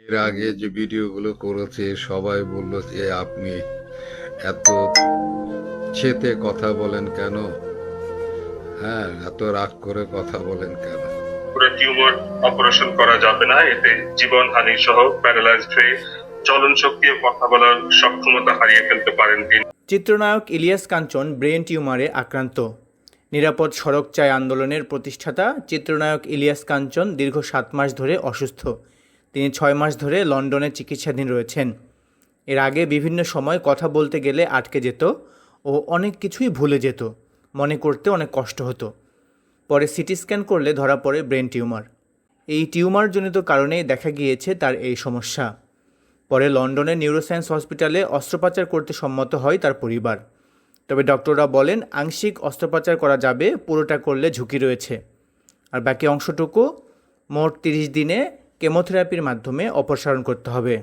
এর আগে যে ভিডিওগুলো করেছে সবাই বলল যে আপনি এত চেতে কথা বলেন কেন, হ্যাঁ, এত রাগ করে কথা বলেন কেন। পুরো টিউমার অপারেশন করা যাবে না, এতে জীবনহানি সহ প্যারালাইজড হয়ে চলন শক্তি ও কথা বলার সক্ষমতা হারিয়ে ফেলতে পারেন তিনি। চিত্রনায়ক ইলিয়াস কাঞ্চন ব্রেন টিউমারে আক্রান্ত। নিরাপদ সড়ক চাই আন্দোলনের প্রতিষ্ঠাতা চিত্রনায়ক ইলিয়াস কাঞ্চন দীর্ঘ 7 মাস ধরে অসুস্থ। তিনি 6 মাস ধরে লন্ডনে চিকিৎসাধীন রয়েছেন। এর আগে বিভিন্ন সময় কথা বলতে গেলে আটকে যেত ও অনেক কিছুই ভুলে যেত, মনে করতে অনেক কষ্ট হতো। পরে সিটি স্ক্যান করলে ধরা পড়ে ব্রেন টিউমার। এই টিউমারজনিত কারণেই দেখা গিয়েছে তার এই সমস্যা। পরে লন্ডনের নিউরোসায়েন্স হসপিটালে অস্ত্রোপচার করতে সম্মত হয় তার পরিবার। তবে ডক্টররা বলেন আংশিক অস্ত্রোপচার করা যাবে, পুরোটা করলে ঝুঁকি রয়েছে। আর বাকি অংশটুকু মোট 30 দিনে কেমোথেরাপির মাধ্যমে অপসারণ করতে হবে।